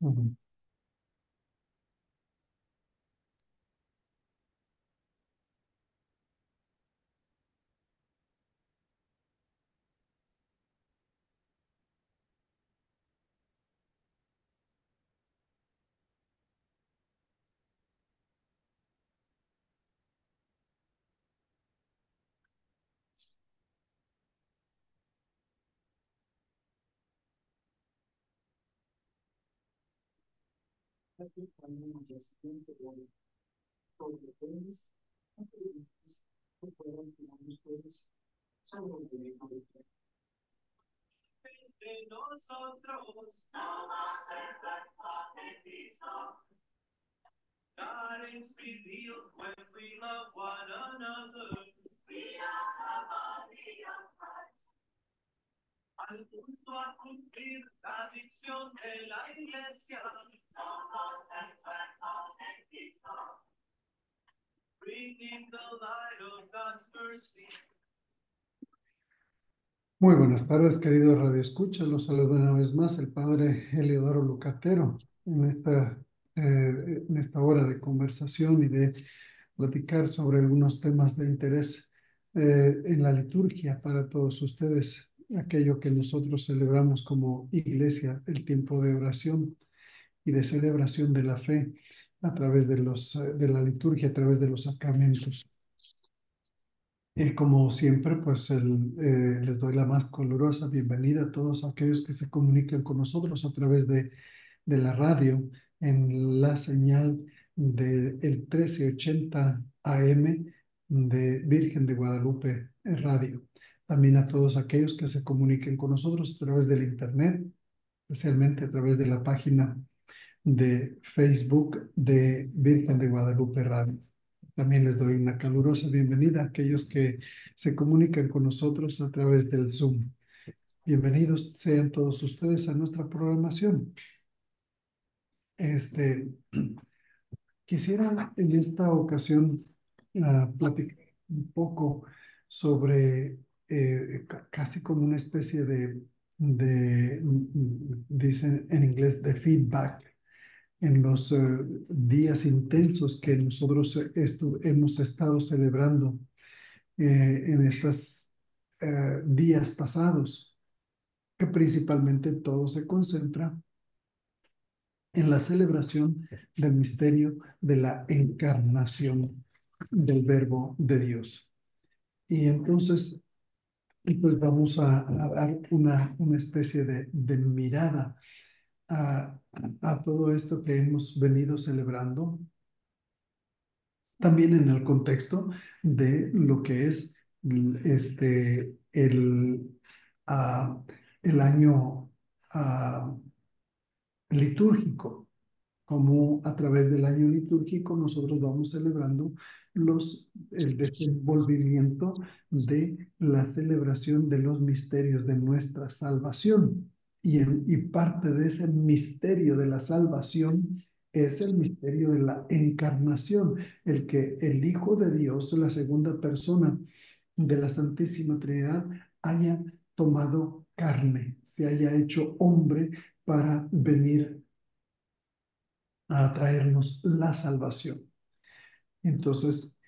Ujú. Muy buenas tardes, queridos radioescuchas. Los saludo una vez más el padre Eliodoro Lucatero en esta hora de conversación y de platicar sobre algunos temas de interés en la liturgia para todos ustedes, aquello que nosotros celebramos como iglesia, el tiempo de oración y de celebración de la fe a través de la liturgia, a través de los sacramentos. Como siempre, pues les doy la más calurosa bienvenida a todos aquellos que se comunican con nosotros a través de la radio en la señal del 1380 AM de Virgen de Guadalupe Radio. También a todos aquellos que se comuniquen con nosotros a través del internet, especialmente a través de la página de Facebook de Virgen de Guadalupe Radio. También les doy una calurosa bienvenida a aquellos que se comunican con nosotros a través del Zoom. Bienvenidos sean todos ustedes a nuestra programación. Este, Quisiera en esta ocasión platicar un poco sobre casi como una especie dicen en inglés, de feedback en los días intensos que nosotros hemos estado celebrando en estos días pasados, que principalmente todo se concentra en la celebración del misterio de la encarnación del Verbo de Dios. Y entonces, pues vamos a dar una especie de mirada a, a todo esto que hemos venido celebrando, también en el contexto de lo que es ah, el año ah, litúrgico, como a través del año litúrgico nosotros vamos celebrando el desenvolvimiento de la celebración de los misterios de nuestra salvación. Y parte de ese misterio de la salvación es el misterio de la encarnación, el que el Hijo de Dios, la segunda persona de la Santísima Trinidad, haya tomado carne, se haya hecho hombre para venir a traernos la salvación. Entonces,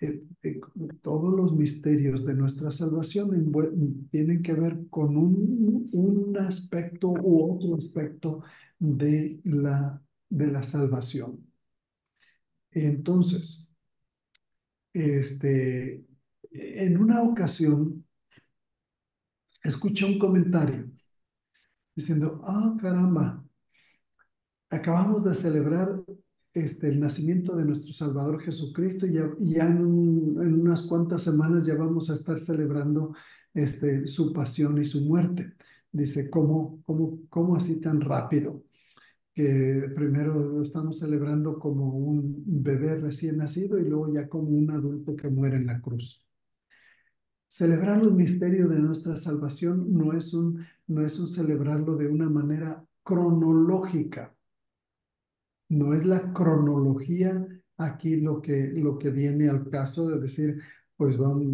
todos los misterios de nuestra salvación tienen que ver con un aspecto u otro aspecto de la salvación. Entonces, en una ocasión, escuché un comentario diciendo, caramba, acabamos de celebrar el nacimiento de nuestro Salvador Jesucristo y ya en unas cuantas semanas ya vamos a estar celebrando su pasión y su muerte. Dice, ¿cómo así tan rápido? Que primero lo estamos celebrando como un bebé recién nacido y luego ya como un adulto que muere en la cruz. Celebrar el misterio de nuestra salvación no es un celebrarlo de una manera cronológica. No es la cronología aquí lo que viene al caso de decir, pues vamos,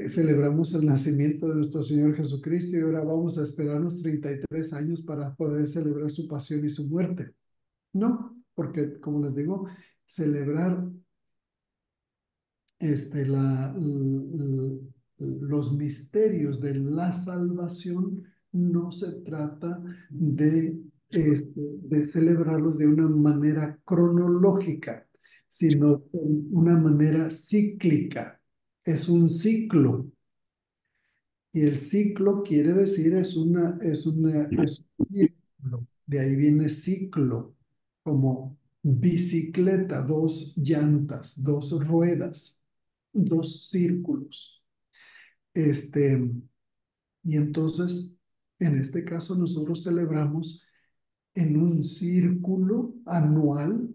celebramos el nacimiento de nuestro Señor Jesucristo y ahora vamos a esperarnos 33 años para poder celebrar su pasión y su muerte. No, porque como les digo, celebrar los misterios de la salvación no se trata de celebrarlos de una manera cronológica, sino de una manera cíclica. Es un ciclo. Y el ciclo quiere decir es un círculo. De ahí viene ciclo, como bicicleta, dos llantas, dos ruedas, dos círculos. Este, y entonces, en este caso, nosotros celebramos en un círculo anual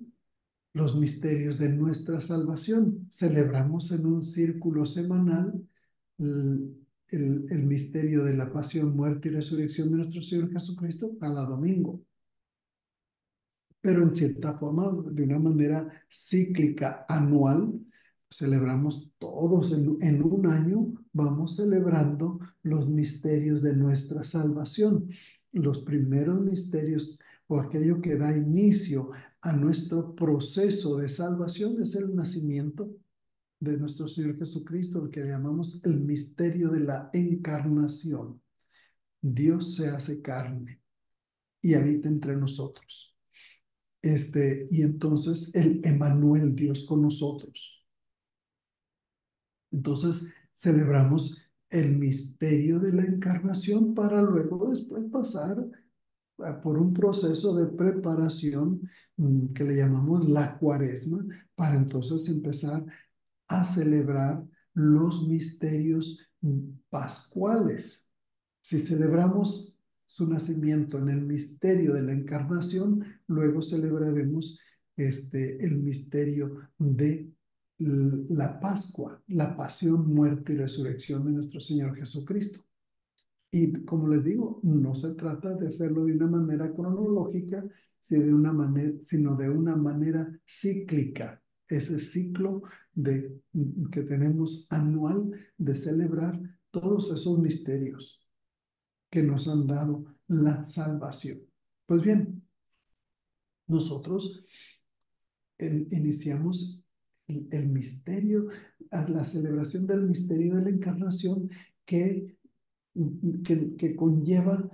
los misterios de nuestra salvación. Celebramos en un círculo semanal el, el misterio de la pasión, muerte y resurrección de nuestro Señor Jesucristo cada domingo. Pero en cierta forma, de una manera cíclica, anual, celebramos todos en un año, vamos celebrando los misterios de nuestra salvación. Los primeros misterios o aquello que da inicio a nuestro proceso de salvación es el nacimiento de nuestro Señor Jesucristo, lo que llamamos el misterio de la encarnación. Dios se hace carne y habita entre nosotros. Y entonces el Emmanuel, Dios con nosotros. Entonces celebramos el misterio de la encarnación para luego después pasar por un proceso de preparación que le llamamos la cuaresma, para entonces empezar a celebrar los misterios pascuales. Si celebramos su nacimiento en el misterio de la encarnación, luego celebraremos el misterio de la Pascua, la pasión, muerte y resurrección de nuestro Señor Jesucristo. Y como les digo, no se trata de hacerlo de una manera cronológica, sino de una manera cíclica. Ese ciclo que tenemos anual de celebrar todos esos misterios que nos han dado la salvación. Pues bien, nosotros iniciamos el misterio, la celebración del misterio de la encarnación que conlleva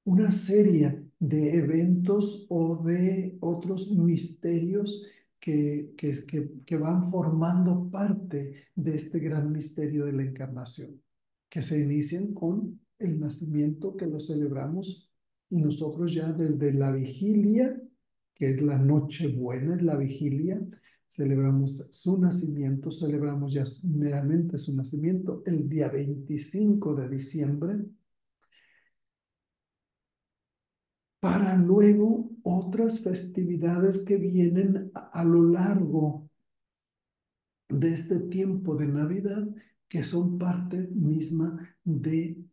una serie de eventos o de otros misterios que van formando parte de este gran misterio de la encarnación, que se inician con el nacimiento que lo celebramos nosotros ya desde la vigilia, que es la Nochebuena, es la vigilia. Celebramos su nacimiento, celebramos ya meramente su nacimiento el día 25 de diciembre, para luego otras festividades que vienen a lo largo de este tiempo de Navidad, que son parte misma de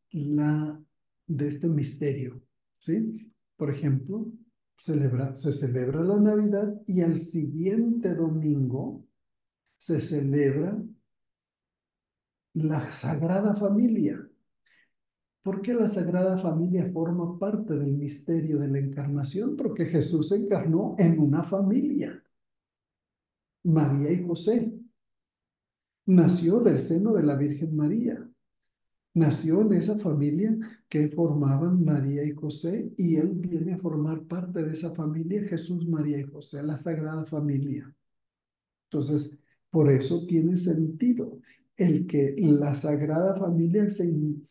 este misterio, ¿sí? Por ejemplo, se celebra la Navidad y al siguiente domingo se celebra la Sagrada Familia. Porque la Sagrada Familia forma parte del misterio de la encarnación, porque Jesús se encarnó en una familia, María y José. Nació del seno de la Virgen María. Nació en esa familia que formaban María y José, y él viene a formar parte de esa familia, Jesús, María y José, la Sagrada Familia. Entonces, por eso tiene sentido el que la Sagrada Familia se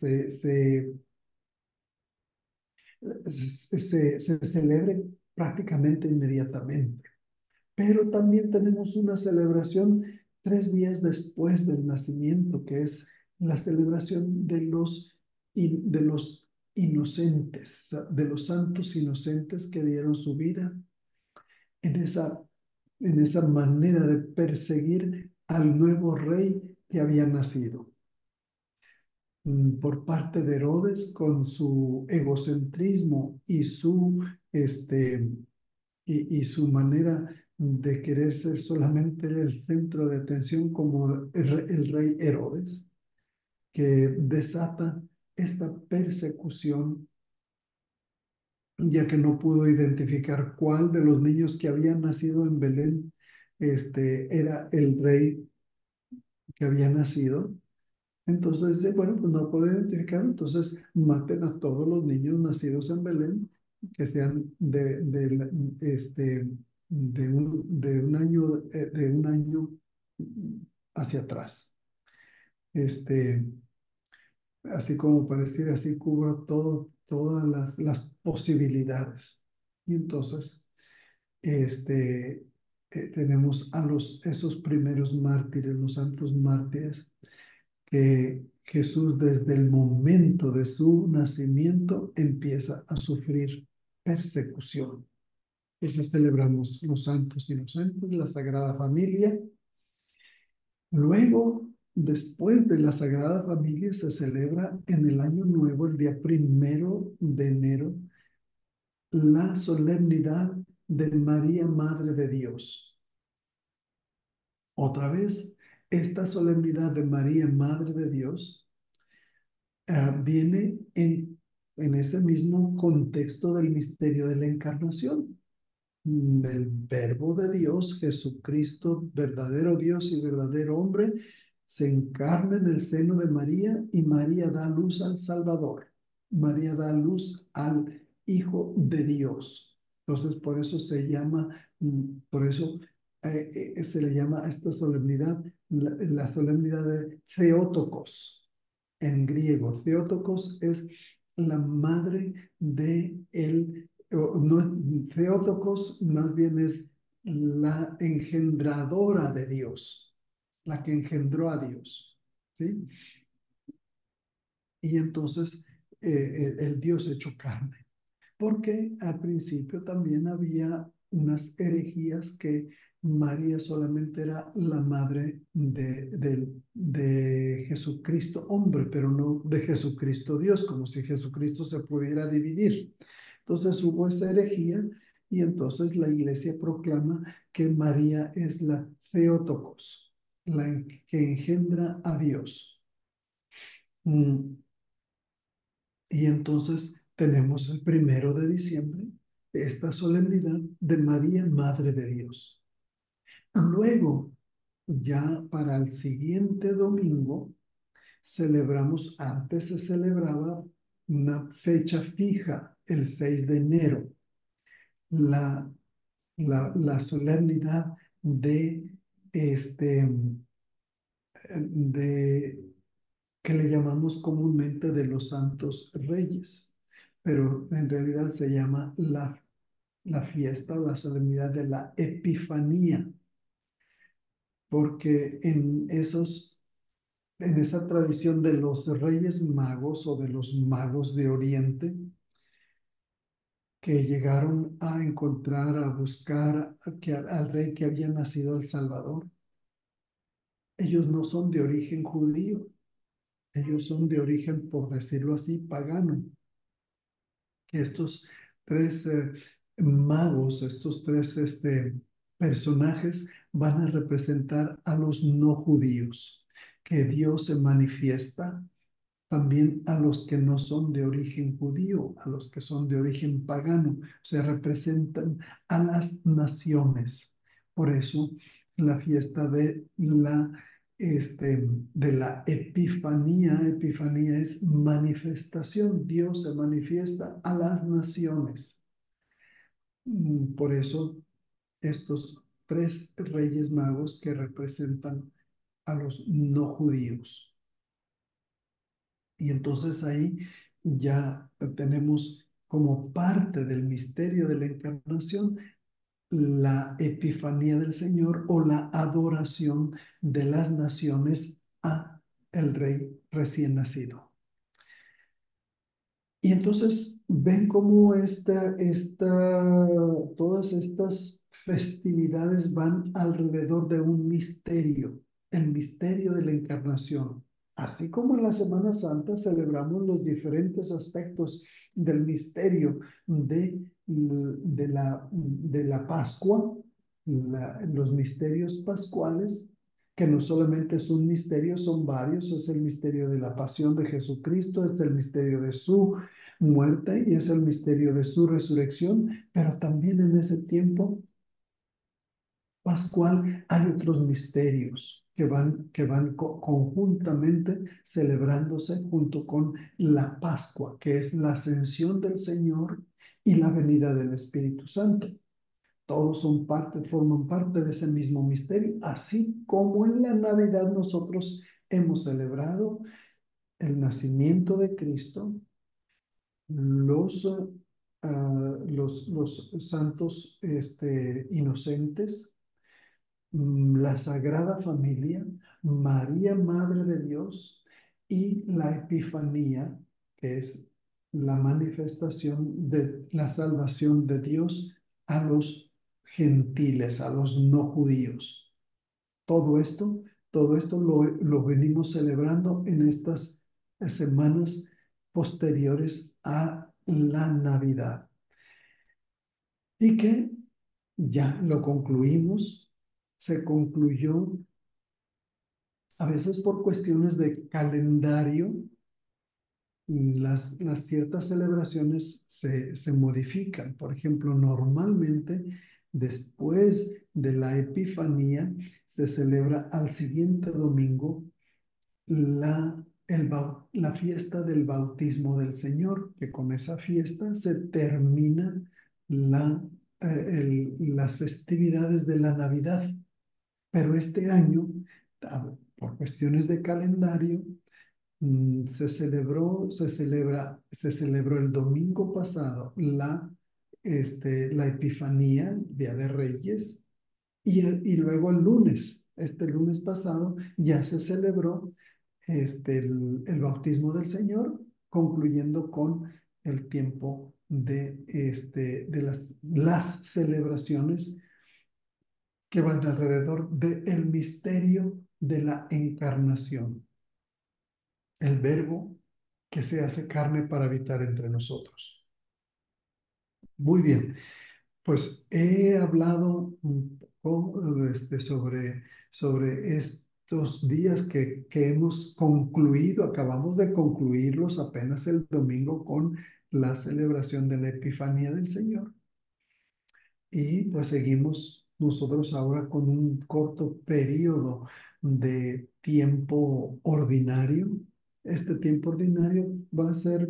celebre prácticamente inmediatamente. Pero también tenemos una celebración 3 días después del nacimiento, que es la celebración de los inocentes, de los santos inocentes que dieron su vida en esa manera de perseguir al nuevo rey que había nacido por parte de Herodes, con su egocentrismo y su manera de querer ser solamente el centro de atención, como el rey Herodes. que desata esta persecución, ya que no pudo identificar cuál de los niños que habían nacido en Belén era el rey que había nacido. Entonces dice, bueno, pues no puedo identificar, entonces maten a todos los niños nacidos en Belén que sean de un año hacia atrás. Este, Así como para decir, así cubro todas las posibilidades. Y entonces, este, tenemos a esos primeros mártires, los santos mártires, que Jesús desde el momento de su nacimiento empieza a sufrir persecución. Entonces celebramos los santos inocentes, la Sagrada Familia. Luego, después de la Sagrada Familia, se celebra en el Año Nuevo, el día 1 de enero, la solemnidad de María, Madre de Dios. Otra vez, esta solemnidad de María, Madre de Dios, viene en ese mismo contexto del misterio de la encarnación. El Verbo de Dios, Jesucristo, verdadero Dios y verdadero hombre, se encarna en el seno de María y María da luz al Salvador. María da luz al Hijo de Dios. Entonces, por eso se llama, por eso se le llama a esta solemnidad la solemnidad de Theotokos. En griego, Theotokos es la madre de él. No, Theotokos más bien es la engendradora de Dios, la que engendró a Dios, ¿sí? Y entonces el Dios hecho carne, porque al principio también había unas herejías que María solamente era la madre de Jesucristo hombre, pero no de Jesucristo Dios, como si Jesucristo se pudiera dividir. Entonces hubo esa herejía y entonces la iglesia proclama que María es la Theotokos, la que engendra a Dios. Mm, Y entonces tenemos el 1 de diciembre, esta solemnidad de María, Madre de Dios. Luego, ya para el siguiente domingo, antes se celebraba una fecha fija, el 6 de enero, la, la solemnidad de, este, de que le llamamos comúnmente de los Santos Reyes, pero en realidad se llama la fiesta o la solemnidad de la Epifanía, porque en esa tradición de los Reyes Magos o de los magos de Oriente, que llegaron a encontrar, a buscar al rey que había nacido El Salvador, ellos no son de origen judío, ellos son de origen, por decirlo así, pagano. Que estos tres magos, estos tres personajes van a representar a los no judíos, que Dios se manifiesta también a los que no son de origen judío, a los que son de origen pagano, se representan a las naciones. Por eso la fiesta de la Epifanía, Epifanía es manifestación, Dios se manifiesta a las naciones. Por eso estos tres reyes magos que representan a los no judíos. Y entonces ahí ya tenemos como parte del misterio de la encarnación la epifanía del Señor o la adoración de las naciones a el rey recién nacido. Y entonces ven cómo todas estas festividades van alrededor de un misterio, el misterio de la encarnación. Así como en la Semana Santa celebramos los diferentes aspectos del misterio de la Pascua, los misterios pascuales, que no solamente es un misterio, son varios. Es el misterio de la pasión de Jesucristo, es el misterio de su muerte y es el misterio de su resurrección, pero también en ese tiempo pascual hay otros misterios que van conjuntamente celebrándose junto con la Pascua, que es la ascensión del Señor y la venida del Espíritu Santo. Todos forman parte de ese mismo misterio, así como en la Navidad nosotros hemos celebrado el nacimiento de Cristo, los, los santos inocentes, la Sagrada Familia, María, Madre de Dios, y la Epifanía, que es la manifestación de la salvación de Dios a los gentiles, a los no judíos. Todo esto, todo esto lo venimos celebrando en estas semanas posteriores a la Navidad. Y que ya lo concluimos, se concluyó a veces por cuestiones de calendario. Las ciertas celebraciones se modifican. Por ejemplo, normalmente después de la Epifanía se celebra al siguiente domingo la fiesta del bautismo del Señor, que con esa fiesta se termina las festividades de la Navidad. Pero este año, por cuestiones de calendario, se celebró el domingo pasado la Epifanía, Día de Reyes, y luego el lunes, este lunes pasado, ya se celebró el bautismo del Señor, concluyendo con el tiempo de las celebraciones que van alrededor del misterio de la encarnación, el verbo que se hace carne para habitar entre nosotros. Muy bien, pues he hablado un poco sobre estos días que hemos concluido, acabamos de concluirlos apenas el domingo con la celebración de la Epifanía del Señor. Y pues seguimos nosotros ahora con un corto periodo de tiempo ordinario. Este tiempo ordinario va a ser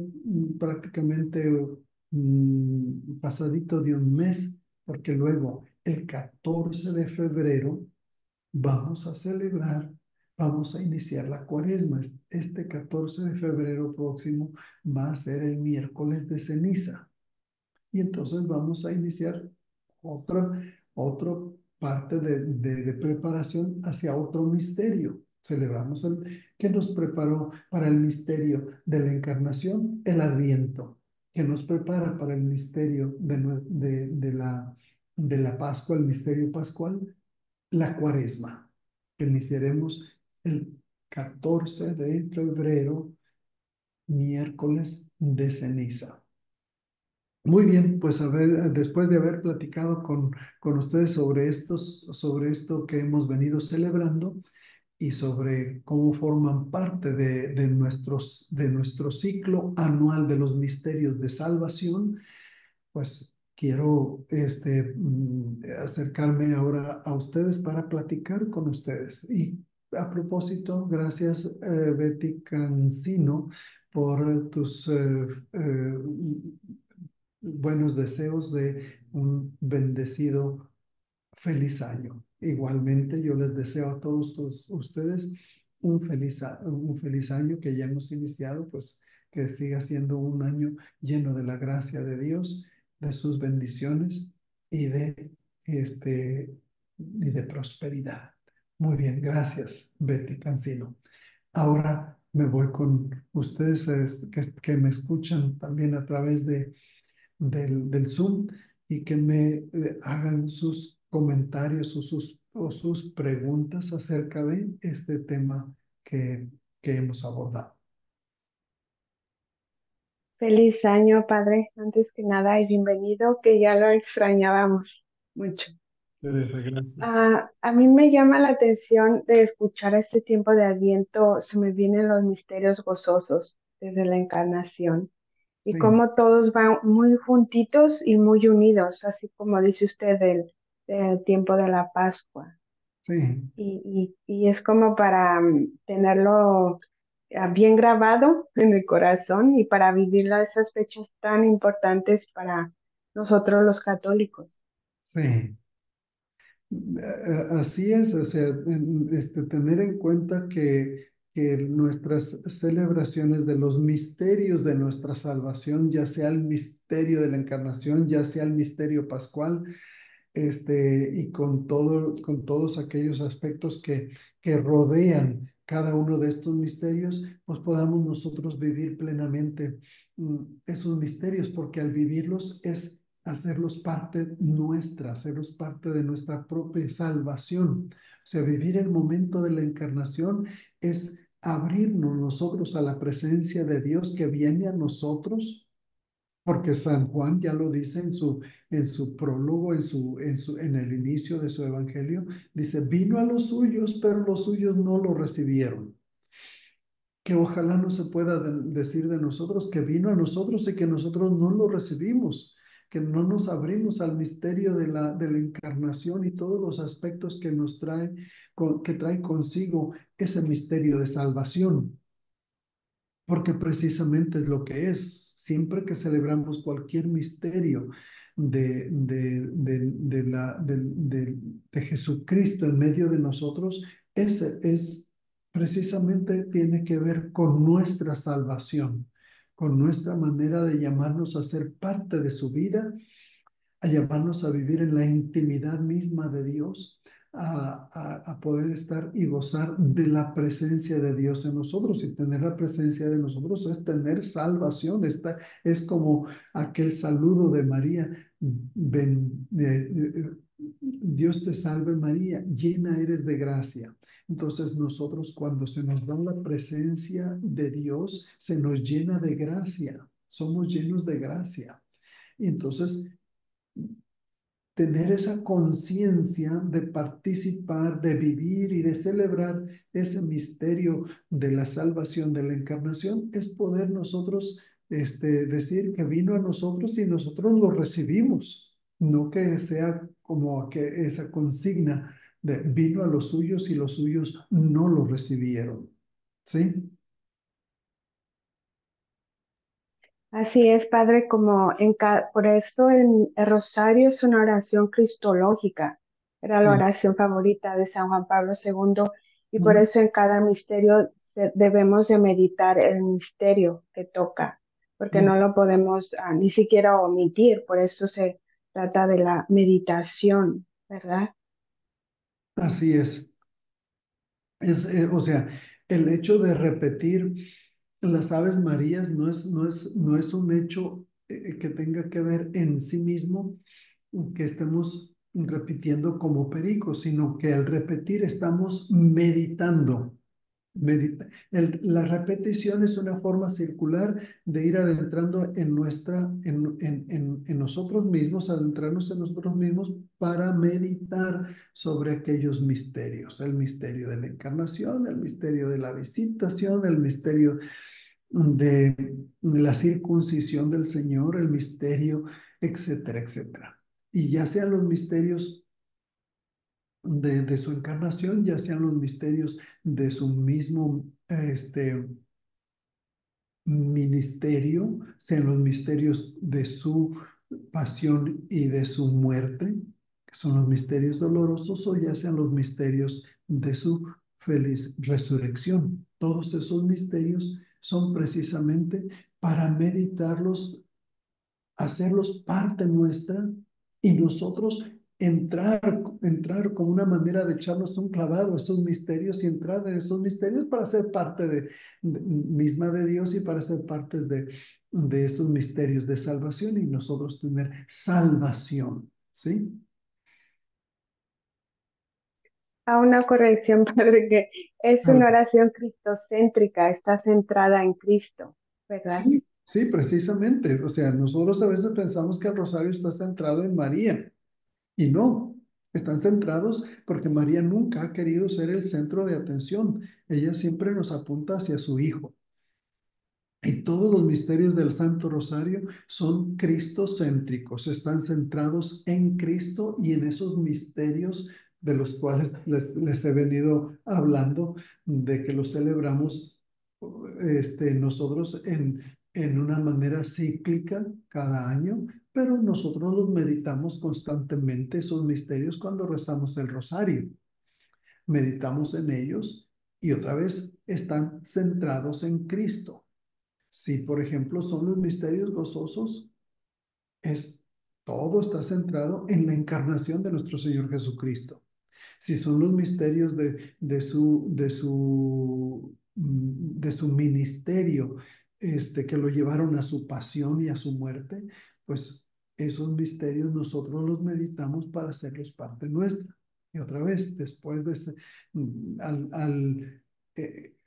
prácticamente pasadito de un mes, porque luego el 14 de febrero vamos a celebrar, vamos a iniciar la cuaresma. Este 14 de febrero próximo va a ser el miércoles de ceniza. Y entonces vamos a iniciar otra, otra parte de preparación hacia otro misterio. Celebramos el que nos preparó para el misterio de la encarnación, el Adviento, que nos prepara para el misterio de la Pascua, el misterio pascual, la Cuaresma, que iniciaremos el 14 de febrero, miércoles de ceniza. Muy bien, pues a ver, después de haber platicado con ustedes sobre esto que hemos venido celebrando y sobre cómo forman parte de nuestro ciclo anual de los misterios de salvación, pues quiero acercarme ahora a ustedes para platicar con ustedes. Y a propósito, gracias Betty Cancino por tus buenos deseos de un bendecido feliz año. Igualmente, yo les deseo a todos ustedes un feliz año que ya hemos iniciado, pues que siga siendo un año lleno de la gracia de Dios, de sus bendiciones y de prosperidad. Muy bien, gracias, Betty Cancino. Ahora me voy con ustedes que me escuchan también a través del Zoom, y que me hagan sus comentarios o sus preguntas acerca de este tema que hemos abordado. Feliz año, padre, antes que nada, y bienvenido, que ya lo extrañábamos mucho. Teresa, gracias. A mí me llama la atención de escuchar este tiempo de Adviento, se me vienen los misterios gozosos desde la encarnación y Sí, cómo todos van muy juntitos y muy unidos, así como dice usted del tiempo de la Pascua. sí, Y es como para tenerlo bien grabado en el corazón y para vivir esas fechas tan importantes para nosotros los católicos. sí. Así es, o sea, tener en cuenta que nuestras celebraciones de los misterios de nuestra salvación, ya sea el misterio de la encarnación, ya sea el misterio pascual, y con todos aquellos aspectos que rodean cada uno de estos misterios, pues podamos nosotros vivir plenamente esos misterios, porque al vivirlos es hacerlos parte nuestra, hacerlos parte de nuestra propia salvación. O sea, vivir el momento de la encarnación es abrirnos nosotros a la presencia de Dios que viene a nosotros porque San Juan ya lo dice en su prólogo, en el inicio de su evangelio, dice, vino a los suyos, pero los suyos no lo recibieron. Que ojalá no se pueda decir de nosotros que vino a nosotros y que nosotros no lo recibimos, que no nos abrimos al misterio de la encarnación y todos los aspectos que nos trae, que trae consigo ese misterio de salvación. Porque precisamente es lo que es. Siempre que celebramos cualquier misterio de Jesucristo en medio de nosotros, ese es precisamente tiene que ver con nuestra salvación, con nuestra manera de llamarnos a ser parte de su vida, a llamarnos a vivir en la intimidad misma de Dios, a poder estar y gozar de la presencia de Dios en nosotros. Y tener la presencia de nosotros es tener salvación. Es como aquel saludo de María. Dios te salve María, llena eres de gracia. Entonces nosotros cuando se nos da la presencia de Dios, se nos llena de gracia. Somos llenos de gracia. Y entonces tener esa conciencia de participar, de vivir y de celebrar ese misterio de la salvación, de la encarnación, es poder nosotros decir que vino a nosotros y nosotros lo recibimos, no que sea como que esa consigna de vino a los suyos y los suyos no lo recibieron. ¿Sí? Así es, Padre, como por eso el rosario es una oración cristológica, era la Sí. oración favorita de San Juan Pablo II y por Mm. eso en cada misterio debemos de meditar el misterio que toca, porque no Mm. lo podemos ni siquiera omitir, por eso se trata de la meditación, ¿verdad? Así es. O sea, el hecho de repetir las Aves Marías no es un hecho que tenga que ver en sí mismo que estemos repitiendo como pericos, sino que al repetir estamos meditando. La repetición es una forma circular de ir adentrando en nosotros mismos, adentrarnos en nosotros mismos para meditar sobre aquellos misterios, el misterio de la encarnación, el misterio de la visitación, el misterio de la circuncisión del Señor, el misterio, etcétera, etcétera. Y ya sean los misterios de su encarnación, ya sean los misterios de su mismo ministerio, sean los misterios de su pasión y de su muerte, que son los misterios dolorosos, o ya sean los misterios de su feliz resurrección. Todos esos misterios son precisamente para meditarlos, hacerlos parte nuestra y nosotros entrar como una manera de echarnos un clavado a esos misterios y entrar en esos misterios para ser parte misma de Dios y para ser parte de esos misterios de salvación y nosotros tener salvación, ¿sí? A una corrección, Padre, que es Claro. una oración cristocéntrica, está centrada en Cristo, ¿verdad? Sí, sí, precisamente. O sea, nosotros a veces pensamos que el rosario está centrado en María y no. Están centrados porque María nunca ha querido ser el centro de atención. Ella siempre nos apunta hacia su Hijo. Y todos los misterios del Santo Rosario son cristocéntricos, están centrados en Cristo y en esos misterios de los cuales les he venido hablando, de que los celebramos nosotros en una manera cíclica cada año, pero nosotros los meditamos constantemente, esos misterios, cuando rezamos el rosario. Meditamos en ellos y otra vez están centrados en Cristo. Si, por ejemplo, son los misterios gozosos, es, todo está centrado en la encarnación de nuestro Señor Jesucristo. Si son los misterios de su ministerio, que lo llevaron a su pasión y a su muerte, pues esos misterios nosotros los meditamos para hacerlos parte nuestra. Y otra vez, después de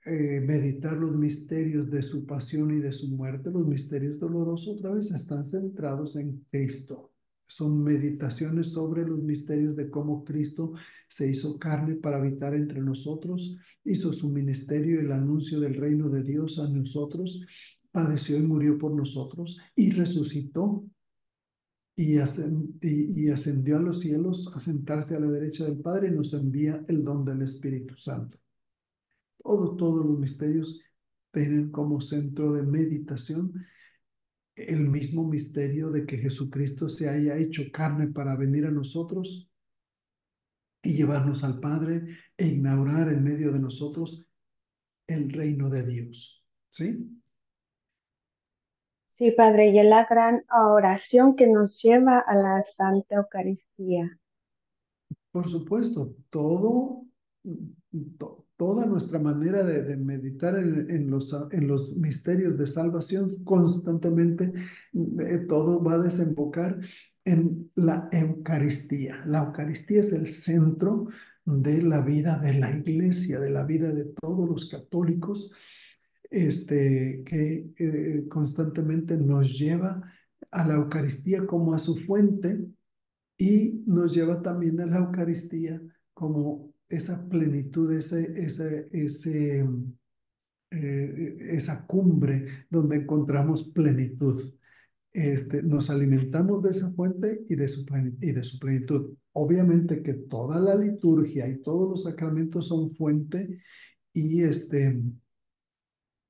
meditar los misterios de su pasión y de su muerte, los misterios dolorosos otra vez están centrados en Cristo. Son meditaciones sobre los misterios de cómo Cristo se hizo carne para habitar entre nosotros, hizo su ministerio, el anuncio del reino de Dios a nosotros, padeció y murió por nosotros y resucitó y ascendió a los cielos a sentarse a la derecha del Padre y nos envía el don del Espíritu Santo. Todos los misterios tienen como centro de meditación el mismo misterio de que Jesucristo se haya hecho carne para venir a nosotros y llevarnos al Padre e inaugurar en medio de nosotros el reino de Dios. ¿Sí? Sí, Padre, y es la gran oración que nos lleva a la Santa Eucaristía. Por supuesto, toda nuestra manera de meditar en los misterios de salvación constantemente, todo va a desembocar en la Eucaristía. La Eucaristía es el centro de la vida de la Iglesia, de la vida de todos los católicos, que constantemente nos lleva a la Eucaristía como a su fuente y nos lleva también a la Eucaristía como esa plenitud, esa cumbre donde encontramos plenitud. Nos alimentamos de esa fuente y de su plenitud. Obviamente que toda la liturgia y todos los sacramentos son fuente y,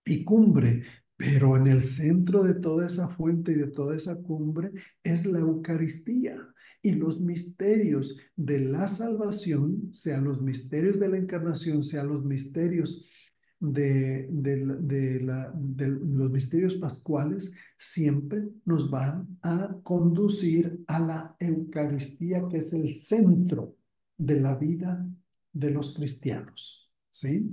y cumbre, pero en el centro de toda esa fuente y de toda esa cumbre es la Eucaristía y los misterios de la salvación, sean los misterios de la encarnación, sean los misterios de los misterios pascuales, siempre nos van a conducir a la Eucaristía, que es el centro de la vida de los cristianos. ¿Sí?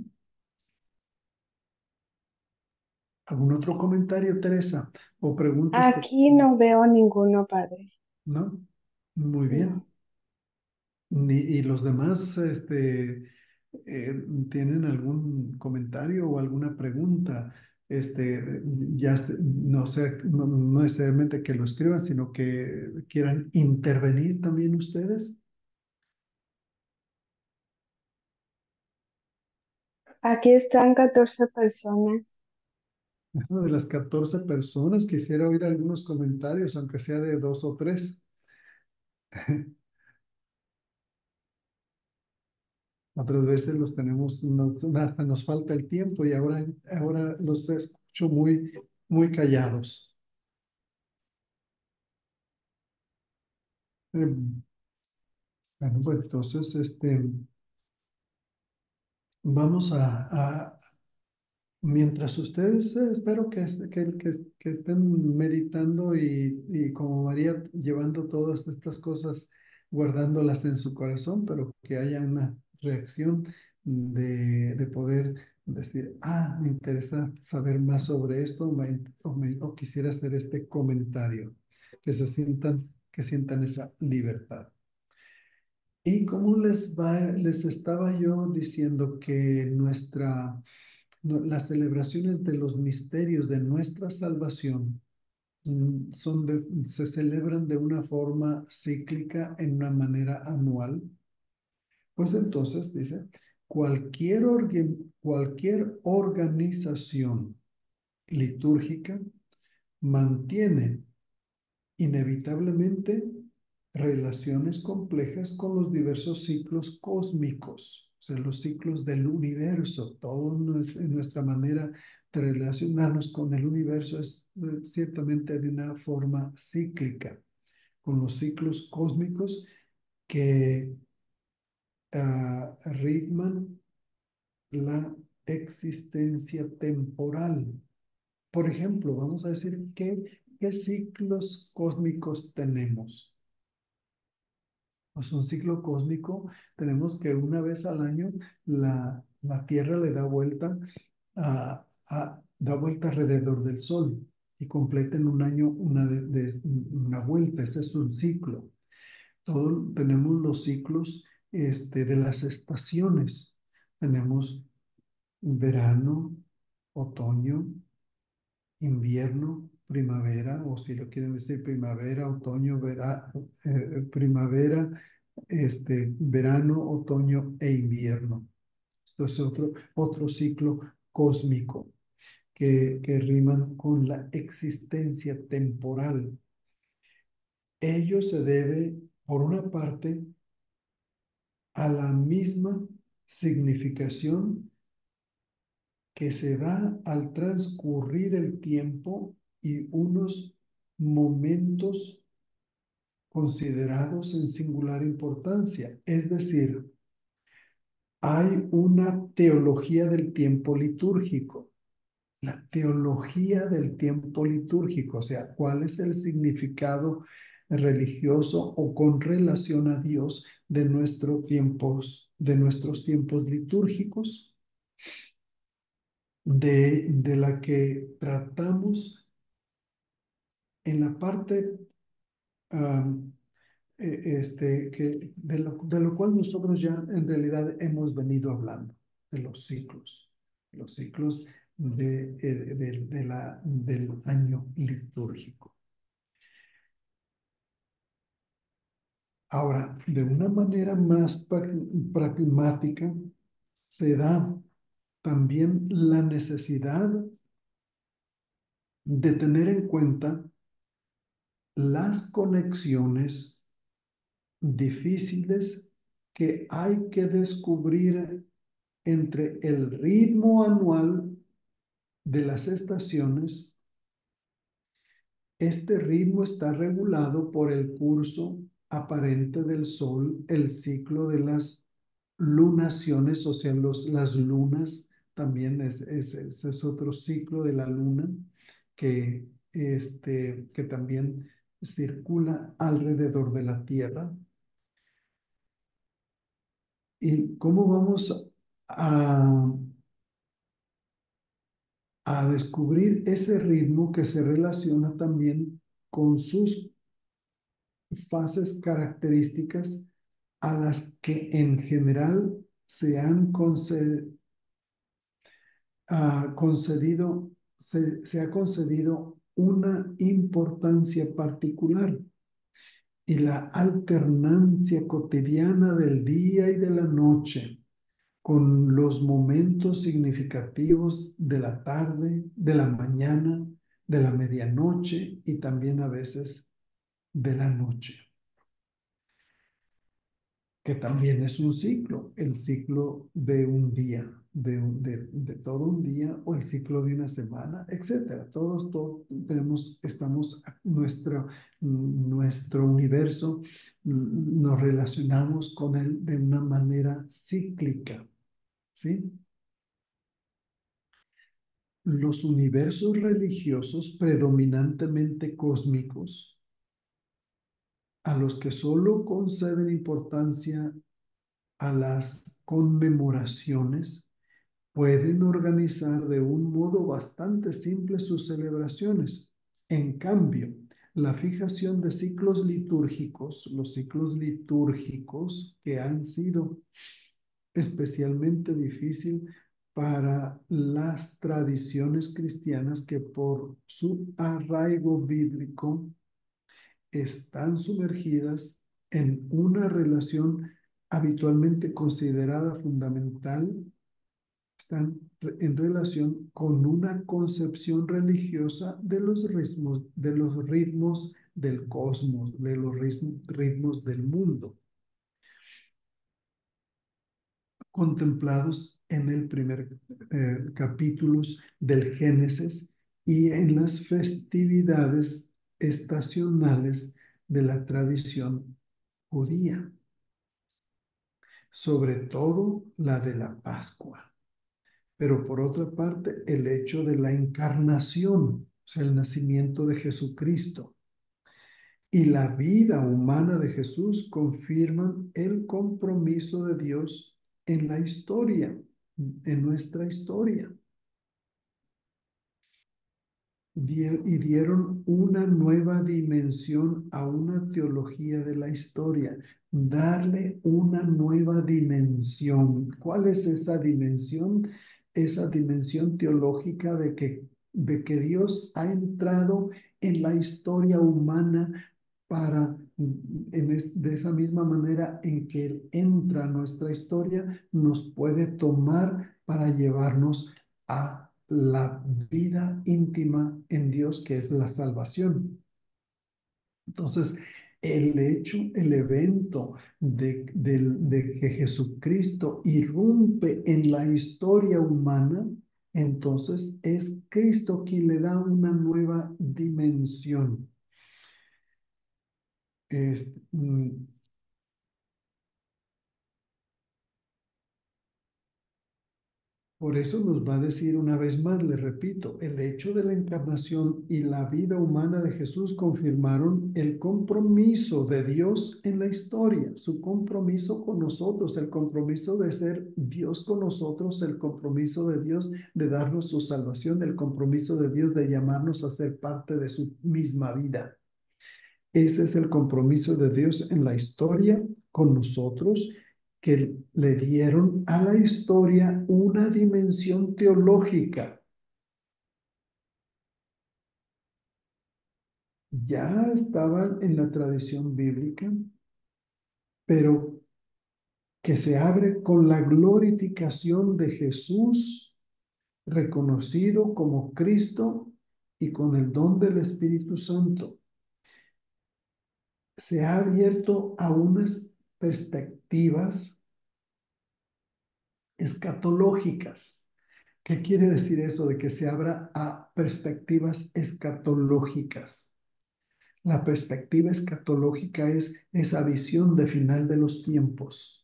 ¿Algún otro comentario, Teresa? ¿O preguntas que... Aquí no veo ninguno, Padre. ¿No? Muy bien. No. ¿Y los demás tienen algún comentario o alguna pregunta? No sé, no necesariamente que lo escriban, sino que quieran intervenir también ustedes. Aquí están 14 personas. De las 14 personas, quisiera oír algunos comentarios, aunque sea de dos o tres. Otras veces los tenemos, hasta nos falta el tiempo y ahora los escucho muy callados. Eh, bueno, pues entonces, vamos mientras ustedes, espero que estén meditando y como María, llevando todas estas cosas, guardándolas en su corazón, pero que haya una reacción de poder decir, me interesa saber más sobre esto, o quisiera hacer este comentario, que sientan esa libertad. Y como les estaba yo diciendo que las celebraciones de los misterios de nuestra salvación se celebran de una forma cíclica en una manera anual, pues entonces dice, cualquier organización litúrgica mantiene inevitablemente relaciones complejas con los diversos ciclos cósmicos, o sea, los ciclos del universo. Todo en nuestra manera de relacionarnos con el universo es ciertamente de una forma cíclica, con los ciclos cósmicos que ritman la existencia temporal. Por ejemplo, vamos a decir qué ciclos cósmicos tenemos. Pues un ciclo cósmico, tenemos que una vez al año la Tierra le da vuelta, da vuelta alrededor del Sol y completa en un año una vuelta. Ese es un ciclo. Tenemos los ciclos de las estaciones. Tenemos verano, otoño, invierno, primavera, o si lo quieren decir primavera, otoño, primavera, verano, otoño e invierno. Esto es otro ciclo cósmico que riman con la existencia temporal. Ello se debe, por una parte, a la misma significación que se da al transcurrir el tiempo y unos momentos considerados en singular importancia. Es decir, hay una teología del tiempo litúrgico. La teología del tiempo litúrgico, o sea, cuál es el significado religioso o con relación a Dios de nuestros tiempos litúrgicos, de la que tratamos en la parte am, de lo cual nosotros ya en realidad hemos venido hablando, de los ciclos del año litúrgico. Ahora, de una manera más pragmática, se da también la necesidad de tener en cuenta las conexiones difíciles que hay que descubrir entre el ritmo anual de las estaciones. Este ritmo está regulado por el curso aparente del Sol, el ciclo de las lunaciones, o sea, las lunas, también ese es otro ciclo de la luna que, que también circula alrededor de la Tierra. ¿Y cómo vamos a, a descubrir ese ritmo que se relaciona también con sus fases características a las que en general se han se ha concedido una importancia particular? Y la alternancia cotidiana del día y de la noche con los momentos significativos de la tarde, de la mañana, de la medianoche y también a veces de la noche, que también es un ciclo, el ciclo de un día, de todo un día o el ciclo de una semana, etcétera. Todos nuestro universo, nos relacionamos con él de una manera cíclica, ¿sí? Los universos religiosos predominantemente cósmicos, a los que solo conceden importancia a las conmemoraciones, pueden organizar de un modo bastante simple sus celebraciones. En cambio, la fijación de ciclos litúrgicos, los ciclos litúrgicos que han sido especialmente difícil para las tradiciones cristianas que por su arraigo bíblico están sumergidas en una relación habitualmente considerada fundamental, están en relación con una concepción religiosa de los ritmos del cosmos, de los ritmos del mundo, contemplados en el primer capítulos del Génesis y en las festividades estacionales de la tradición judía, sobre todo la de la Pascua. Pero por otra parte, el hecho de la encarnación, o sea, el nacimiento de Jesucristo y la vida humana de Jesús confirman el compromiso de Dios en la historia, en nuestra historia. Y dieron una nueva dimensión a una teología de la historia, darle una nueva dimensión. ¿Cuál es esa dimensión? Esa dimensión teológica de que Dios ha entrado en la historia humana para, de esa misma manera en que Él entra a nuestra historia, nos puede tomar para llevarnos a la vida íntima en Dios, que es la salvación. Entonces, el hecho, el evento de que Jesucristo irrumpe en la historia humana, entonces es Cristo quien le da una nueva dimensión. Es, Por eso nos va a decir una vez más, le repito, el hecho de la encarnación y la vida humana de Jesús confirmaron el compromiso de Dios en la historia, su compromiso con nosotros, el compromiso de ser Dios con nosotros, el compromiso de Dios de darnos su salvación, el compromiso de Dios de llamarnos a ser parte de su misma vida. Ese es el compromiso de Dios en la historia con nosotros, que le dieron a la historia una dimensión teológica. Ya estaban en la tradición bíblica, pero que se abre con la glorificación de Jesús, reconocido como Cristo y con el don del Espíritu Santo. Se ha abierto a unas perspectivas escatológicas. ¿Qué quiere decir eso de que se abra a perspectivas escatológicas? La perspectiva escatológica es esa visión de final de los tiempos.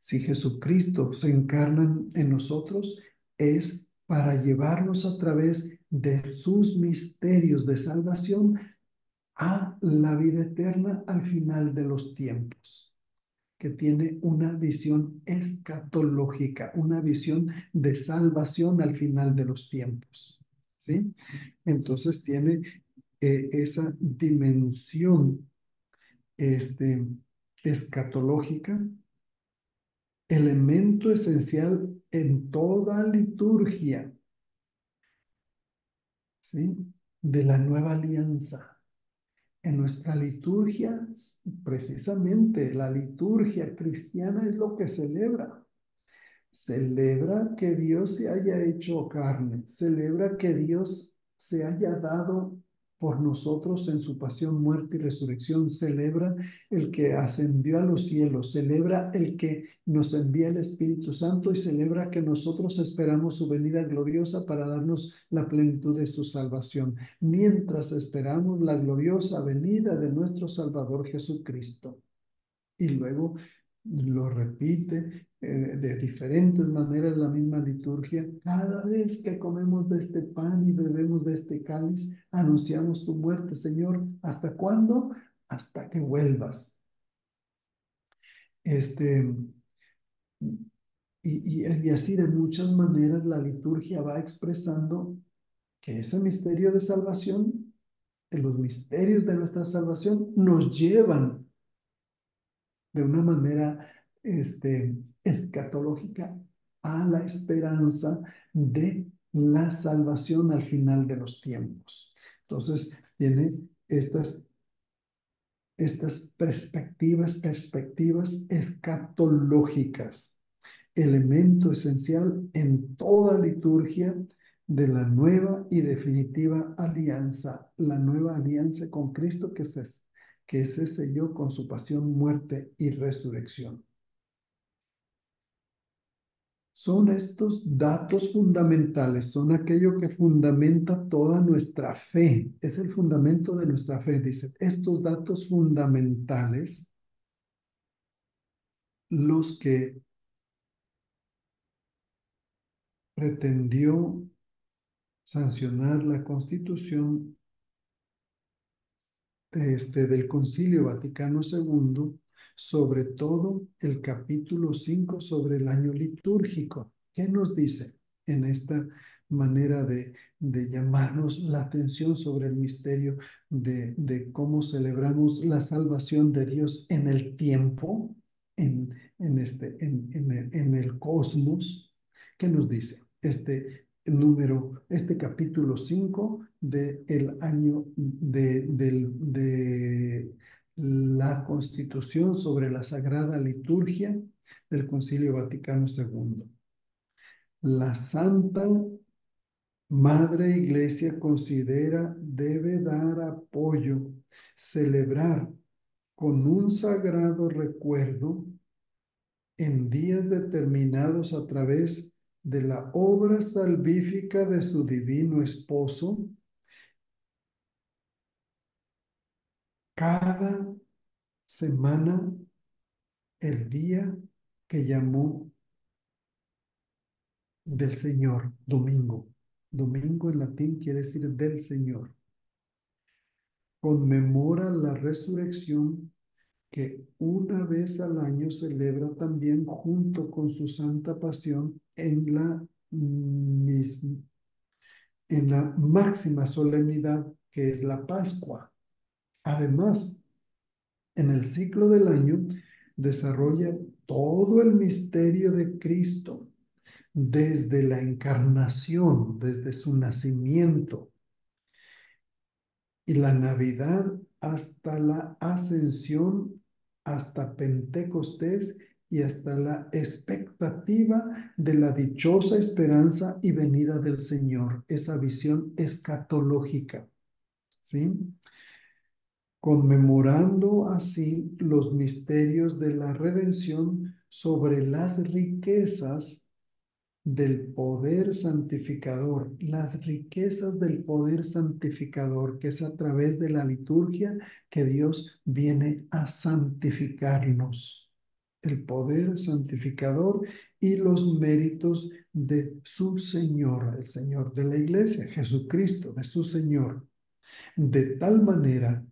Si Jesucristo se encarna en nosotros, es para llevarnos a través de sus misterios de salvación a la vida eterna al final de los tiempos, que tiene una visión escatológica, una visión de salvación al final de los tiempos, ¿sí? Entonces tiene esa dimensión escatológica, elemento esencial en toda liturgia, ¿sí? De la nueva alianza. En nuestra liturgia, precisamente la liturgia cristiana es lo que celebra. Celebra que Dios se haya hecho carne, celebra que Dios se haya dado por nosotros en su pasión, muerte y resurrección, celebra el que ascendió a los cielos, celebra el que nos envía el Espíritu Santo y celebra que nosotros esperamos su venida gloriosa para darnos la plenitud de su salvación, mientras esperamos la gloriosa venida de nuestro Salvador Jesucristo. Y luego lo repite de diferentes maneras la misma liturgia. Cada vez que comemos de este pan y bebemos de este cáliz, anunciamos tu muerte, Señor. ¿Hasta cuándo? Hasta que vuelvas. Este, y así de muchas maneras la liturgia va expresando que ese misterio de salvación, los misterios de nuestra salvación, nos llevan de una manera escatológica a la esperanza de la salvación al final de los tiempos. Entonces, tiene estas perspectivas escatológicas, elemento esencial en toda liturgia de la nueva y definitiva alianza, la nueva alianza con Cristo que se selló con su pasión, muerte y resurrección. Son estos datos fundamentales, son aquello que fundamenta toda nuestra fe. Es el fundamento de nuestra fe. Dice, estos datos fundamentales, los que pretendió sancionar la Constitución del Concilio Vaticano II, sobre todo el capítulo 5 sobre el año litúrgico. ¿Qué nos dice en esta manera de llamarnos la atención sobre el misterio de cómo celebramos la salvación de Dios en el tiempo, en el cosmos? ¿Qué nos dice este capítulo 5 del año de la Constitución sobre la Sagrada Liturgia del Concilio Vaticano II? La Santa Madre Iglesia considera debe dar apoyo, celebrar con un sagrado recuerdo en días determinados a través de la obra salvífica de su divino esposo, cada semana el día que llamó del Señor, domingo. Domingo en latín quiere decir del Señor. Conmemora la resurrección que una vez al año celebra también junto con su santa pasión en la máxima solemnidad que es la Pascua. Además, en el ciclo del año desarrolla todo el misterio de Cristo, desde la encarnación, desde su nacimiento y la Navidad hasta la ascensión, hasta Pentecostés y hasta la expectativa de la dichosa esperanza y venida del Señor, esa visión escatológica, ¿sí? Conmemorando así los misterios de la redención sobre las riquezas del poder santificador, las riquezas del poder santificador, que es a través de la liturgia que Dios viene a santificarnos. El poder santificador y los méritos de su Señor, el Señor de la Iglesia, Jesucristo, de su Señor, de tal manera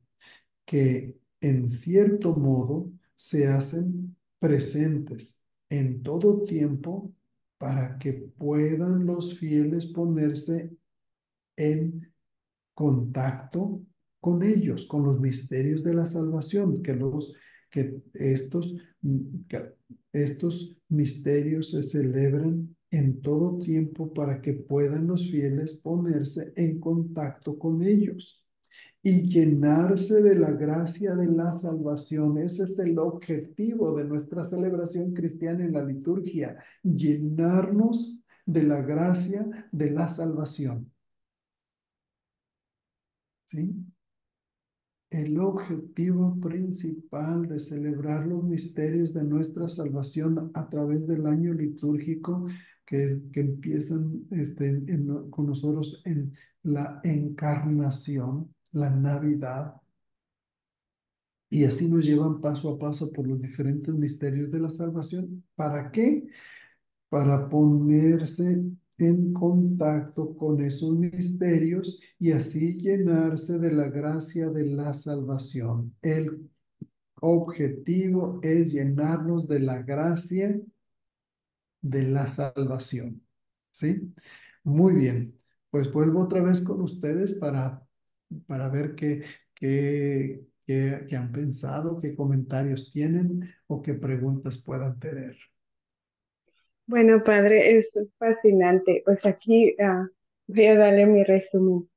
que en cierto modo se hacen presentes en todo tiempo para que puedan los fieles ponerse en contacto con ellos, con los misterios de la salvación, que que estos misterios se celebran en todo tiempo para que puedan los fieles ponerse en contacto con ellos y llenarse de la gracia de la salvación. Ese es el objetivo de nuestra celebración cristiana en la liturgia, llenarnos de la gracia de la salvación. ¿Sí? El objetivo principal de celebrar los misterios de nuestra salvación a través del año litúrgico que empiezan con nosotros en la encarnación, la Navidad, y así nos llevan paso a paso por los diferentes misterios de la salvación. ¿Para qué? Para ponerse en contacto con esos misterios y así llenarse de la gracia de la salvación. El objetivo es llenarnos de la gracia de la salvación. ¿Sí? Muy bien. Pues vuelvo otra vez con ustedes para ver qué han pensado, qué comentarios tienen o qué preguntas puedan tener. Bueno, padre, es fascinante. Pues aquí voy a darle mi resumen.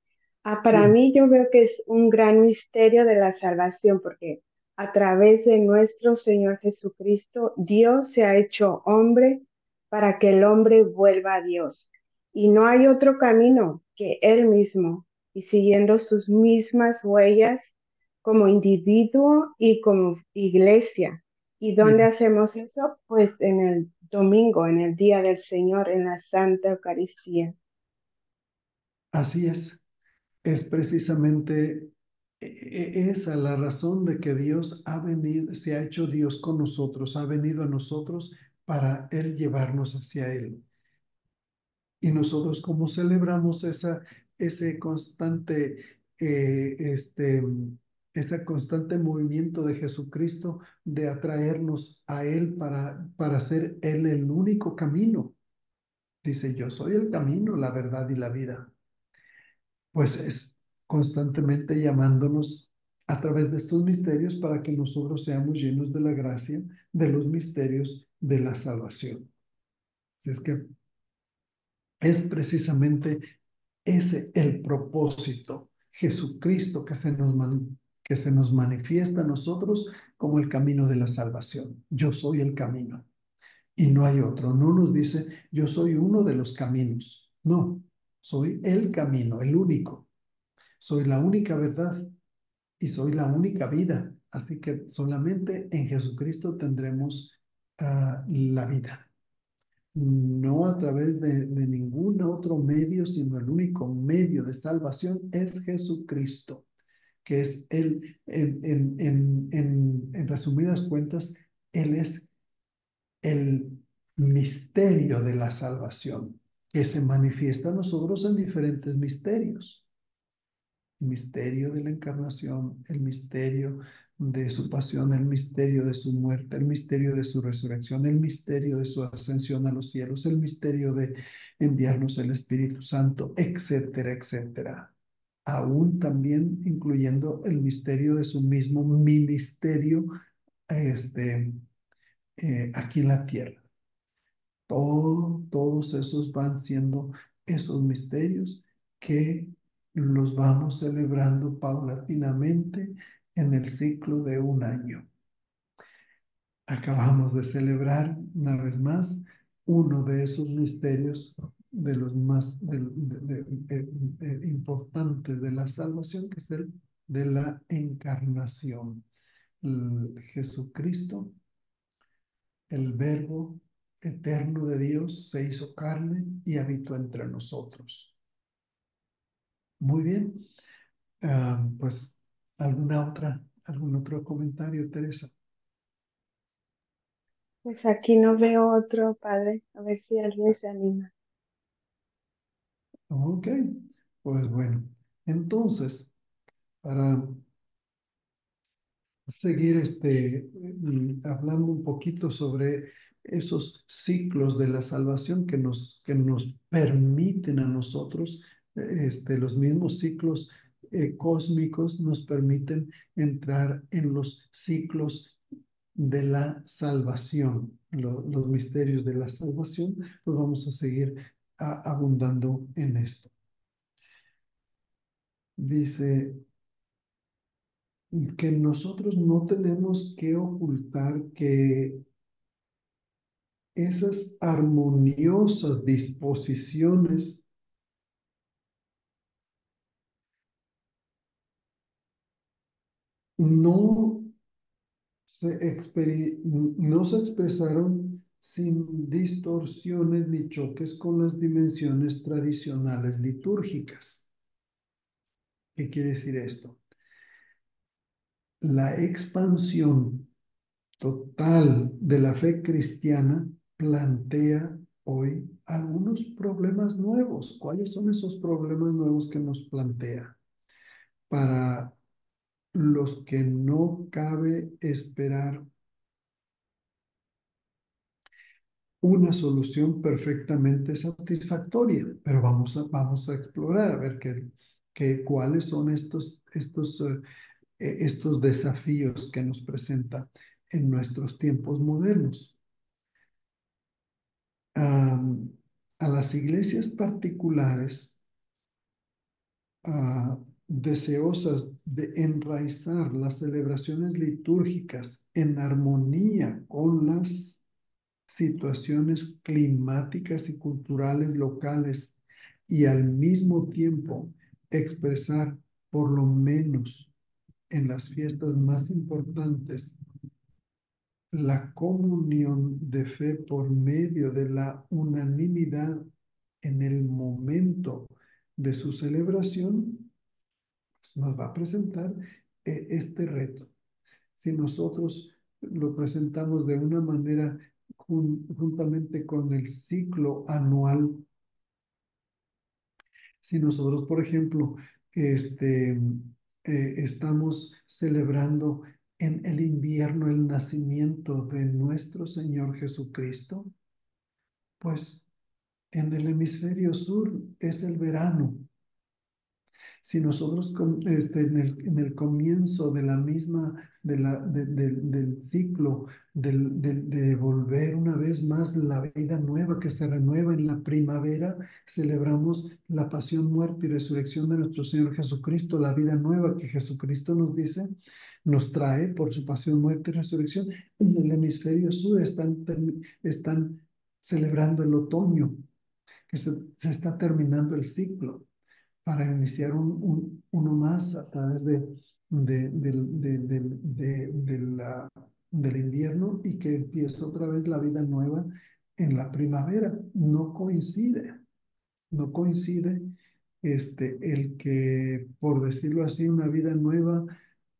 Para Sí, mí yo veo que es un gran misterio de la salvación, porque a través de nuestro Señor Jesucristo, Dios se ha hecho hombre para que el hombre vuelva a Dios. Y no hay otro camino que Él mismo, y siguiendo sus mismas huellas como individuo y como iglesia. ¿Y dónde sí, hacemos eso? Pues en el domingo, en el día del Señor, en la Santa Eucaristía. así es. Es precisamente esa la razón de que Dios ha venido, se ha hecho Dios con nosotros, ha venido a nosotros para Él llevarnos hacia Él. Y nosotros como celebramos ese constante, ese constante movimiento de Jesucristo de atraernos a Él para ser Él el único camino. Dice, yo soy el camino, la verdad y la vida. Pues es constantemente llamándonos a través de estos misterios para que nosotros seamos llenos de la gracia de los misterios de la salvación. Así es que es precisamente ese el propósito, Jesucristo que se nos manifiesta a nosotros como el camino de la salvación. Yo soy el camino y no hay otro. No nos dice, yo soy uno de los caminos. No, soy el camino, el único. Soy la única verdad y soy la única vida. Así que solamente en Jesucristo tendremos la vida. No a través de ningún otro medio, sino el único medio de salvación es Jesucristo, que es Él, en resumidas cuentas, Él es el misterio de la salvación, que se manifiesta a nosotros en diferentes misterios. El misterio de la encarnación, el misterio de su pasión, el misterio de su muerte, el misterio de su resurrección, el misterio de su ascensión a los cielos, el misterio de enviarnos el Espíritu Santo, etcétera, etcétera. Aún también incluyendo el misterio de su mismo ministerio este, aquí en la tierra. Todos esos van siendo esos misterios que los vamos celebrando paulatinamente en el ciclo de un año. Acabamos de celebrar una vez más uno de esos misterios de los más importantes de la salvación, que es el de la encarnación. Jesucristo, el Verbo eterno de Dios, se hizo carne y habitó entre nosotros. Muy bien. Pues, algún otro comentario, Teresa? Pues aquí no veo otro, padre. A ver si alguien se anima. Ok, pues bueno. Entonces, para seguir hablando un poquito sobre esos ciclos de la salvación que nos permiten a nosotros, los mismos ciclos cósmicos nos permiten entrar en los ciclos de la salvación, los misterios de la salvación, pues vamos a seguir abundando en esto. Dice que nosotros no tenemos que ocultar que esas armoniosas disposiciones no no se expresaron sin distorsiones ni choques con las dimensiones tradicionales litúrgicas. ¿Qué quiere decir esto? La expansión total de la fe cristiana plantea hoy algunos problemas nuevos. ¿Cuáles son esos problemas nuevos que nos plantea? Para los que no cabe esperar una solución perfectamente satisfactoria, pero vamos a explorar, a ver cuáles son estos desafíos que nos presenta en nuestros tiempos modernos. am, a las iglesias particulares deseosas de enraizar las celebraciones litúrgicas en armonía con las situaciones climáticas y culturales locales y al mismo tiempo expresar por lo menos en las fiestas más importantes la comunión de fe por medio de la unanimidad en el momento de su celebración, pues nos va a presentar este reto. Si nosotros lo presentamos de una manera juntamente con el ciclo anual, si nosotros, por ejemplo, estamos celebrando en el invierno el nacimiento de nuestro Señor Jesucristo, pues en el hemisferio sur es el verano. Si nosotros en el comienzo de la misma, del ciclo, de volver una vez más la vida nueva que se renueva en la primavera, celebramos la pasión, muerte y resurrección de nuestro Señor Jesucristo, la vida nueva que Jesucristo nos dice, nos trae por su pasión, muerte y resurrección. En el hemisferio sur están celebrando el otoño, que se está terminando el ciclo para iniciar uno más a través del invierno y que empieza otra vez la vida nueva en la primavera. No coincide el que, por decirlo así, una vida nueva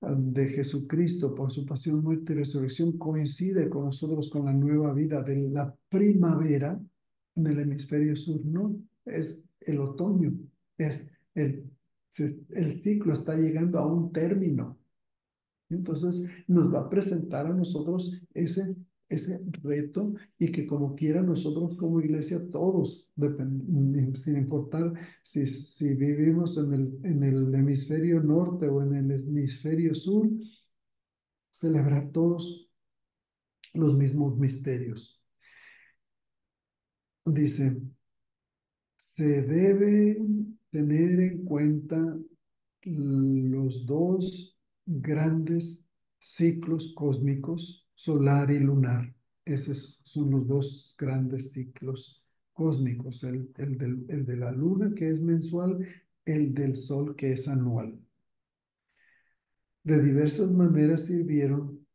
de Jesucristo por su pasión, muerte y resurrección coincide con nosotros con la nueva vida de la primavera en el hemisferio sur, no, es el otoño, es el, el ciclo está llegando a un término. Entonces nos va a presentar a nosotros ese reto y que como quiera nosotros como iglesia, todos, sin importar si vivimos en el hemisferio norte o en el hemisferio sur, celebrar todos los mismos misterios. Dice, se deben tener en cuenta los dos grandes ciclos cósmicos, solar y lunar. Esos son los dos grandes ciclos cósmicos, el de la luna, que es mensual, el del sol, que es anual. De diversas maneras sirvieron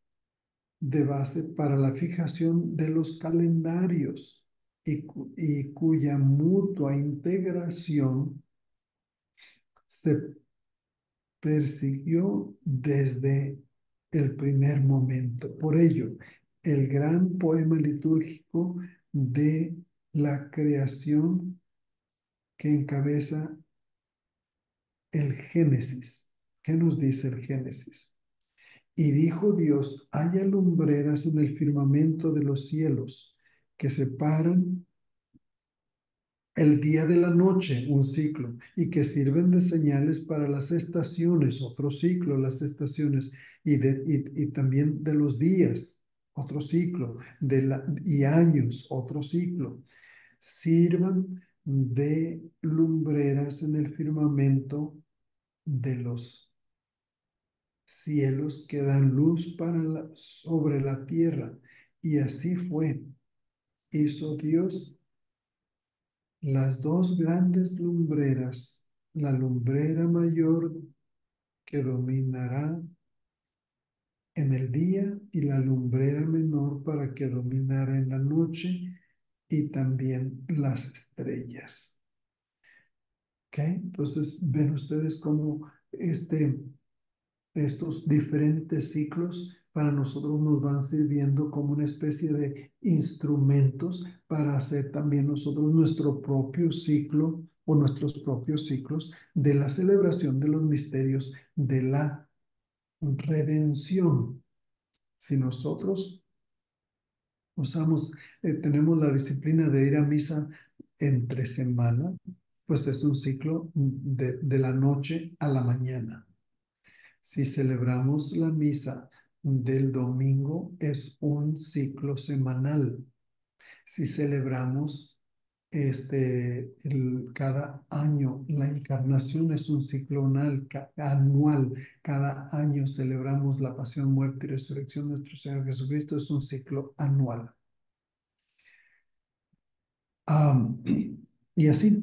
de base para la fijación de los calendarios y cuya mutua integración se persiguió desde el primer momento. Por ello, el gran poema litúrgico de la creación que encabeza el Génesis. ¿Qué nos dice el Génesis? Y dijo Dios, haya lumbreras en el firmamento de los cielos que separan el día de la noche, un ciclo, y que sirven de señales para las estaciones, otro ciclo, las estaciones, y también de los días, otro ciclo, y años, otro ciclo. Sirvan de lumbreras en el firmamento de los cielos que dan luz sobre la tierra. Y así fue. Hizo Dios las dos grandes lumbreras, la lumbrera mayor que dominará en el día y la lumbrera menor para que dominara en la noche y también las estrellas. ¿Ok? Entonces ven ustedes cómo estos diferentes ciclos para nosotros nos van sirviendo como una especie de instrumentos para hacer también nosotros nuestro propio ciclo o nuestros propios ciclos de la celebración de los misterios de la redención. Si nosotros tenemos la disciplina de ir a misa entre semana, pues es un ciclo de la noche a la mañana. Si celebramos la misa del domingo, es un ciclo semanal. Si celebramos cada año, la encarnación es un ciclo anual. Cada año celebramos la pasión, muerte y resurrección de nuestro Señor Jesucristo. Es un ciclo anual. Am, y así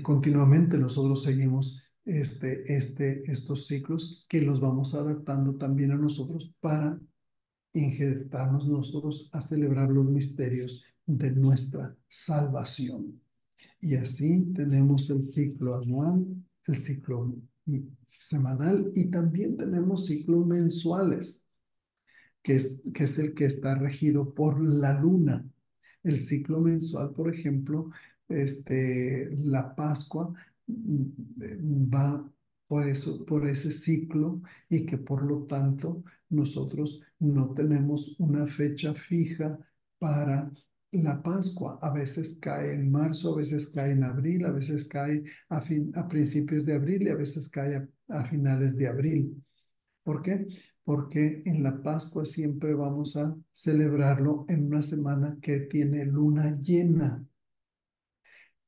continuamente nosotros seguimos estos ciclos que los vamos adaptando también a nosotros para ingestarnos nosotros a celebrar los misterios de nuestra salvación. Y así tenemos el ciclo anual, el ciclo semanal y también tenemos ciclos mensuales, que es el que está regido por la luna. El ciclo mensual, por ejemplo, la Pascua va por ese ciclo y que por lo tanto nosotros no tenemos una fecha fija para la Pascua. A veces cae en marzo, a veces cae en abril, a veces cae a principios de abril y a veces cae a finales de abril. ¿Por qué? Porque en la Pascua siempre vamos a celebrarlo en una semana que tiene luna llena.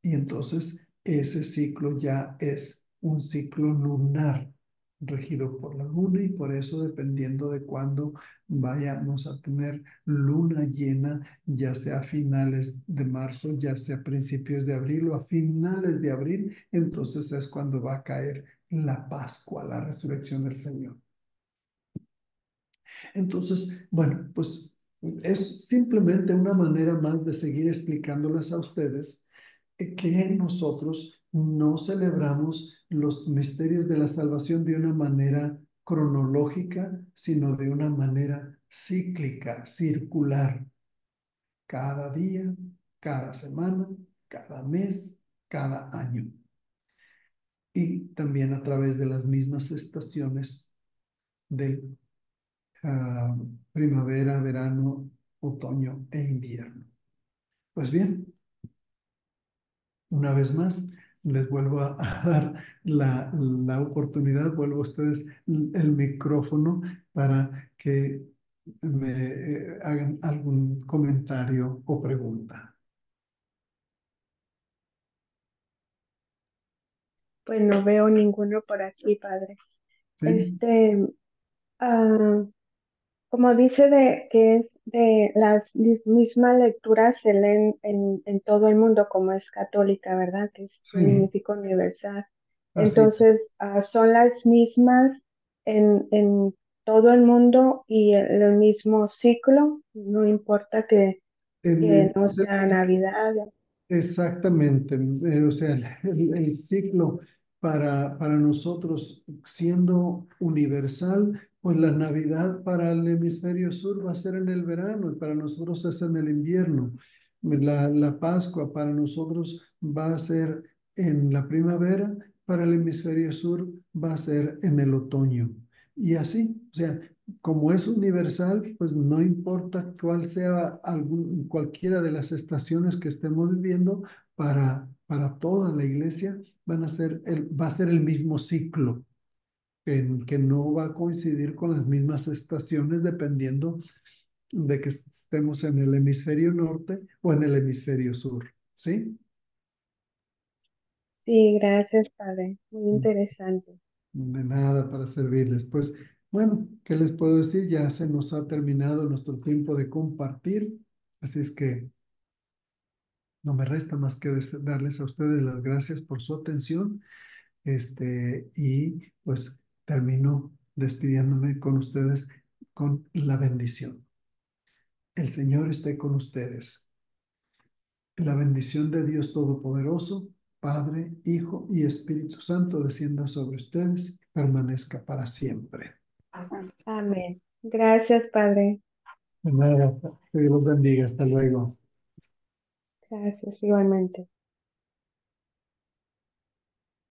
Y entonces ese ciclo ya es un ciclo lunar regido por la luna y por eso dependiendo de cuándo vayamos a tener luna llena, ya sea a finales de marzo, ya sea a principios de abril o a finales de abril, entonces es cuando va a caer la Pascua, la resurrección del Señor. Entonces, bueno, pues es simplemente una manera más de seguir explicándoles a ustedes que nosotros no celebramos los misterios de la salvación de una manera cronológica, sino de una manera cíclica, circular, cada día, cada semana, cada mes, cada año. Y también a través de las mismas estaciones del primavera, verano, otoño e invierno. Pues bien, una vez más, les vuelvo a dar la oportunidad, vuelvo a ustedes el micrófono para que me hagan algún comentario o pregunta. Pues no veo ninguno por aquí, padre. ¿Sí? Este, ah, como dice de que es de las mismas lecturas se leen en todo el mundo, como es católica, ¿verdad? Que Sí, significa universal. así. Entonces, son las mismas en todo el mundo y el mismo ciclo, no importa En que el, no sea Navidad. Exactamente, o sea, el ciclo para nosotros siendo universal, pues la Navidad para el hemisferio sur va a ser en el verano y para nosotros es en el invierno. La Pascua para nosotros va a ser en la primavera, para el hemisferio sur va a ser en el otoño. Y así, o sea, como es universal, pues no importa cuál sea cualquiera de las estaciones que estemos viviendo, para toda la iglesia va a ser el mismo ciclo, que no va a coincidir con las mismas estaciones dependiendo de que estemos en el hemisferio norte o en el hemisferio sur. ¿Sí? Sí, gracias, padre. Muy interesante. De nada para servirles. Pues bueno, ¿qué les puedo decir? Ya se nos ha terminado nuestro tiempo de compartir, así es que no me resta más que darles a ustedes las gracias por su atención, y pues termino despidiéndome con ustedes con la bendición. El Señor esté con ustedes. La bendición de Dios Todopoderoso, Padre, Hijo y Espíritu Santo descienda sobre ustedes y permanezca para siempre. Amén. Gracias, padre. De nada, que Dios los bendiga. Hasta luego. Gracias, igualmente.